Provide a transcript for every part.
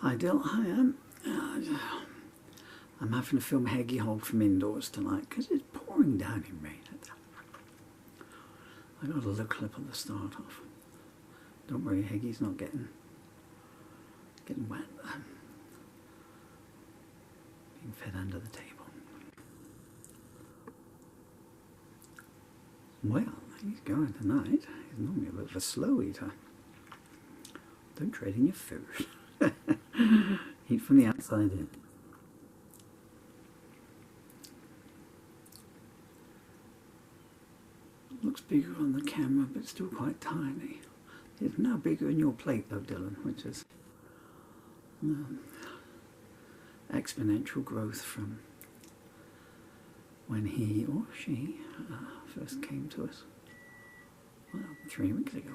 Hi Dill, I am. I'm having to film Hedgehog from indoors tonight because it's pouring down in rain. I got a little clip at the start off. Don't worry, Heggy's not getting wet. Being fed under the table. Well, he's going tonight. He's normally a bit of a slow eater. Don't trade in your food. Eat from the outside in. Looks bigger on the camera, but still quite tiny. It's now bigger in your plate though, Dylan, which is exponential growth from when he or she first came to us, well, 3 weeks ago.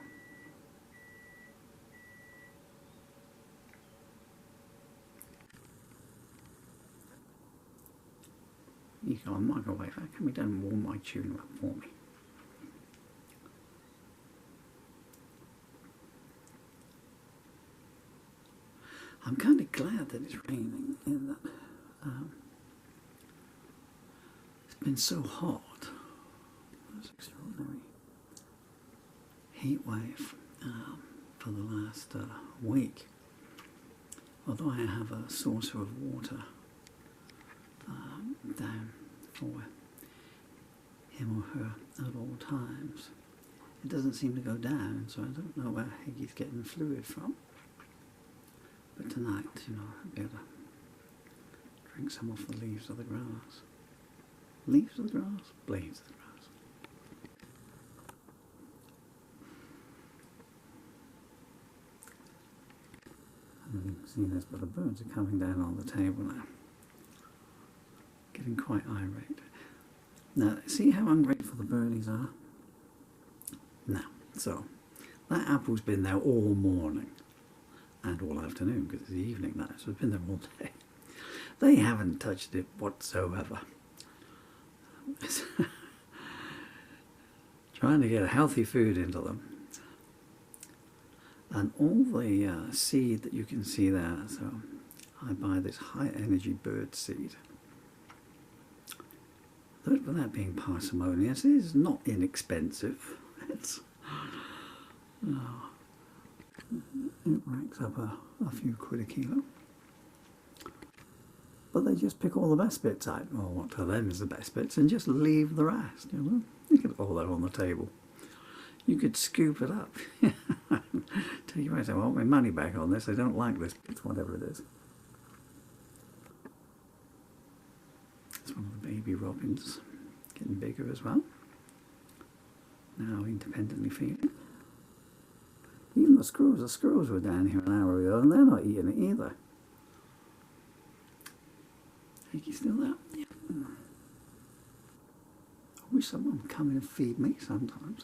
You go on microwave, how can we don't warm my tuna up for me? I'm kind of glad that it's raining in that it's been so hot. It's extraordinary heat wave for the last week. Although I have a saucer of water down for him or her at all times, it doesn't seem to go down, so I don't know where Higgy's getting the fluid from. But tonight, you know, I'll be able to drink some off the leaves of the grass. Leaves of the grass? Blades of the grass. And you can see this, but the birds are coming down on the table now. Getting quite irate. Now, see how ungrateful the birdies are? Now, so, that apple's been there all morning. And all afternoon, because it's the evening now, so it's been there all day. They haven't touched it whatsoever. Trying to get healthy food into them. And all the seed that you can see there, so I buy this high energy bird seed. Without being parsimonious, it is not inexpensive. It's... Oh. It racks up a few quid a kilo. But they just pick all the best bits out, or what to them is the best bits, and just leave the rest, you know. Look at all that on the table. You could scoop it up. Tell you right, I want my money back on this. I don't like this bit, whatever it is. It's one of the baby robins, getting bigger as well. Now independently feeding. Even the squirrels were down here an hour ago and they're not eating it either. Think he's still there? Yeah. I wish someone would come in and feed me sometimes.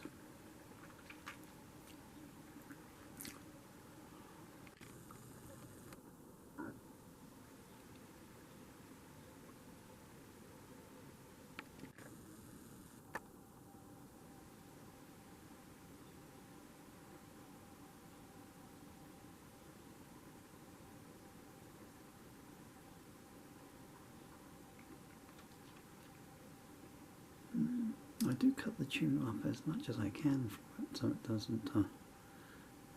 I do cut the tuna up as much as I can for it, so it doesn't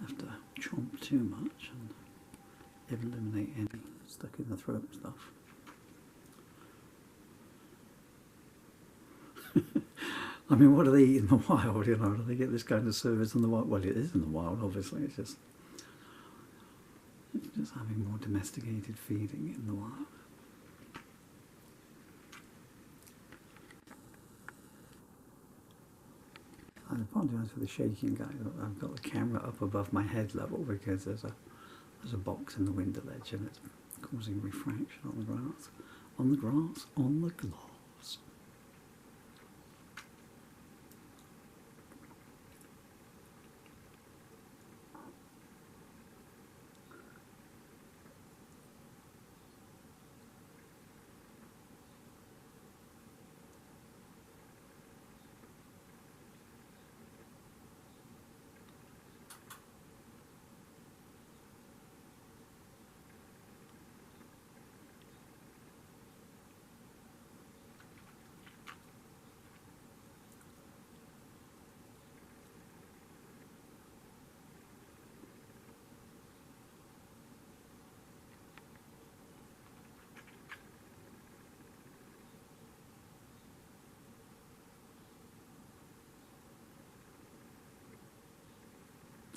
have to chomp too much and eliminate any stuck in the throat stuff. I mean, what do they eat in the wild, you know? Do they get this kind of service in the wild? Well, it is in the wild, obviously. It's just having more domesticated feeding in the wild. I apologise for the shaking, guys. I've got the camera up above my head level because there's a box in the window ledge and it's causing refraction on the grass. On the grass, on the glass.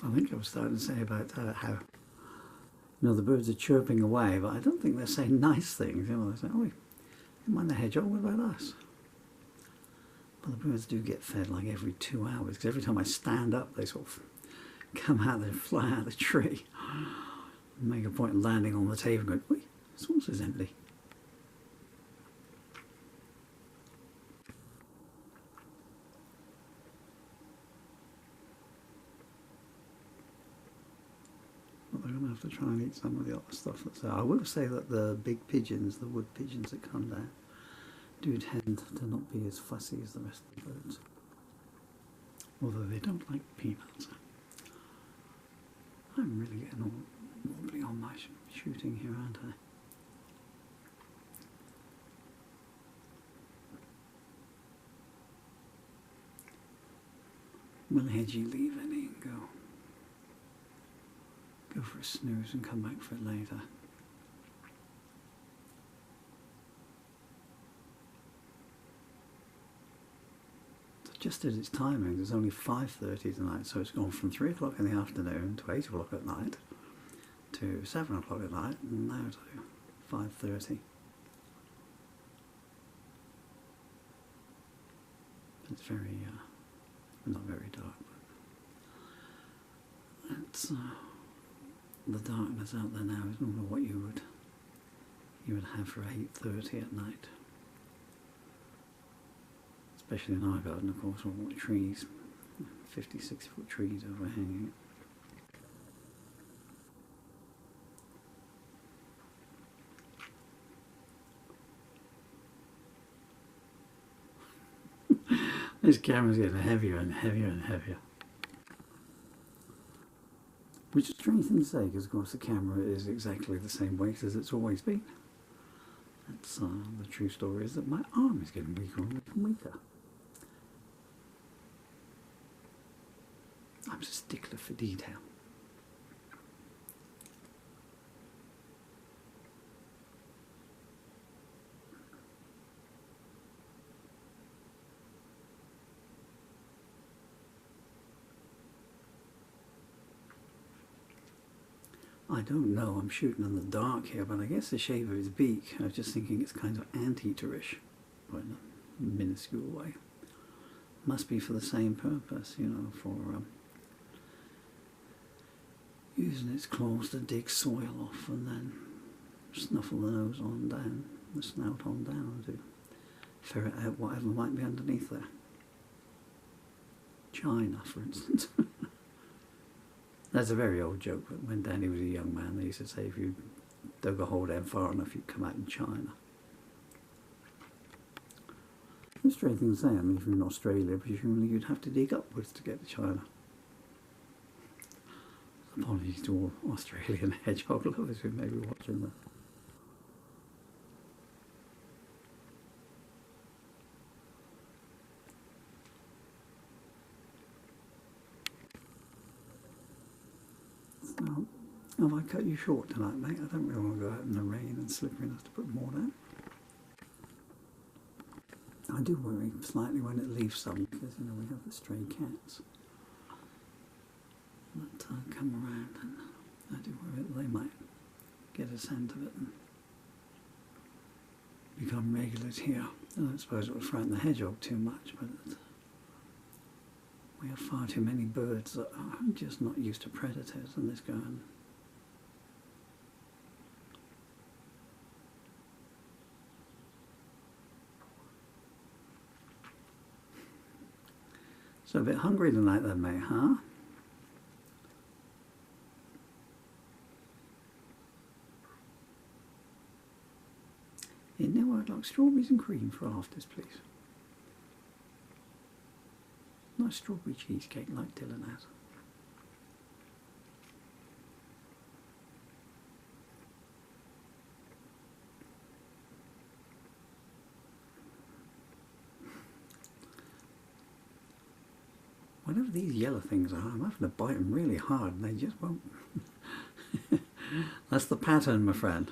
I think I was starting to say about how, you know, the birds are chirping away, but I don't think they're saying nice things. You know, they're saying, "Oh, you mind the hedgehog? What about us?" But the birds do get fed like every 2 hours, because every time I stand up, they sort of come out, they fly out of the tree, and make a point of landing on the table and going, "Oi, the saucer's empty." But they're going to have to try and eat some of the other stuff that's there. I will say that the big pigeons, the wood pigeons that come down, do tend to not be as fussy as the rest of the birds. Although they don't like peanuts. I'm really getting all wobbly on my shooting here, aren't I? Will Hedgie leave any and go for a snooze and come back for it later? Just at its timing, it's only 5:30 tonight, so it's gone from 3 o'clock in the afternoon to 8 o'clock at night to 7 o'clock at night, and now to 5:30. It's very, not very dark, but it's the darkness out there now is normally what you would have for 8:30 at night. Especially in our garden, of course, all the trees, 56-foot trees overhanging it. This camera's getting heavier and heavier and heavier. Which is a strange thing to say, because of course the camera is exactly the same weight as it's always been. That's the true story is that my arm is getting weaker and weaker. I'm a stickler for detail. I don't know, I'm shooting in the dark here, but I guess the shape of his beak, I was just thinking it's kind of anteaterish, but in a minuscule way. Must be for the same purpose, you know, for using its claws to dig soil off and then snuffle the nose on down, the snout on down to ferret out whatever might be underneath there. China, for instance. That's a very old joke, but when Danny was a young man, they used to say if you dug a hole down far enough, you'd come out in China. It's a strange thing to say. I mean, if you're in Australia, presumably you'd have to dig upwards to get to China. Apologies to all Australian hedgehog lovers who may be watching this. So, have I cut you short tonight, mate? I don't really want to go out in the rain and slippery enough to put more down. I do worry slightly when it leaves some, because, you know, we have the stray cats that come around, and I do worry that they might get a scent of it and become regulars here. I don't suppose it would frighten the hedgehog too much, but we have far too many birds that are just not used to predators in this garden. So a bit hungry tonight then, mate, huh? Now I'd like strawberries and cream for afters, please. Nice strawberry cheesecake like Dylan has. Whatever these yellow things are, I'm having to bite them really hard and they just won't. That's the pattern, my friend.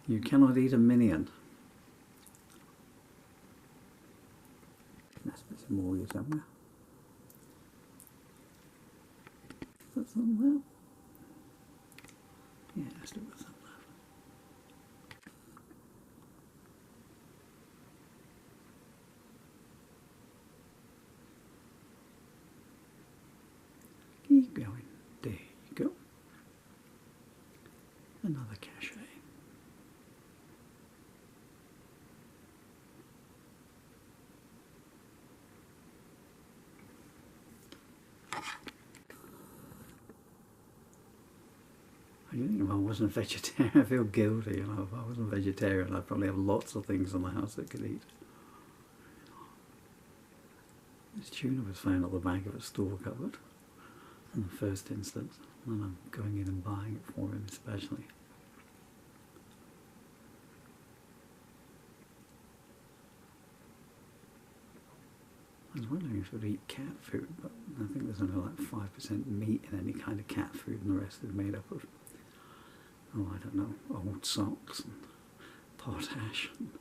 You cannot eat a minion. Must be some more here somewhere. thumb there. Yeah, let's do a thumb there. Keep going. There you go. Another cachet. I think if I wasn't vegetarian, I feel guilty. You know, if I wasn't vegetarian, I'd probably have lots of things in the house that could eat. This tuna was found at the back of a store cupboard in the first instance, and I'm going in and buying it for him especially. I was wondering if it would eat cat food, but I think there's only like 5% meat in any kind of cat food, and the rest is made up of, oh, I don't know, old socks and potash and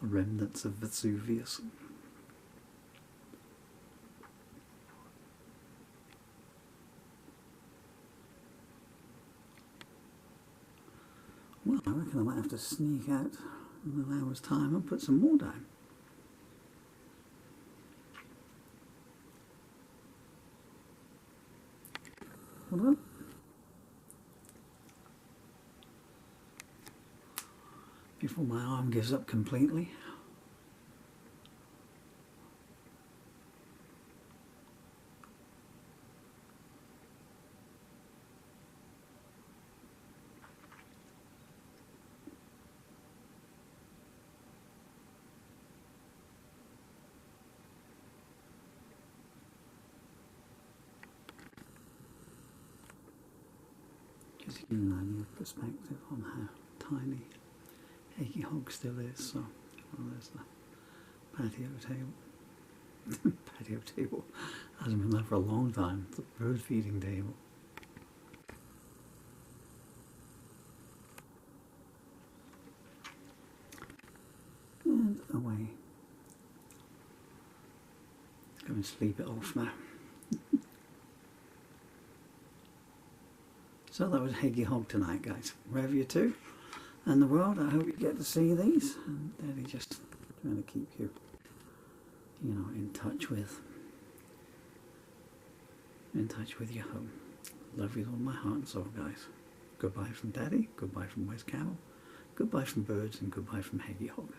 the remnants of Vesuvius. Well, I reckon I might have to sneak out in an hour's time and put some more down. Hold on. Before my arm gives up completely. Just to give you an idea of perspective on how tiny Hedgehog still is. So, well, there's the patio table. Patio table hasn't been there for a long time. It's a bird feeding table. And away. Let's go and sleep it off now. So that was Hedgehog tonight, guys. Wherever you're to in the world, I hope you get to see these. And Daddy just trying to keep you, you know, in touch with your home. Love you with all my heart and soul, guys. Goodbye from Daddy, goodbye from West Camel, goodbye from birds, and goodbye from Hedgehog.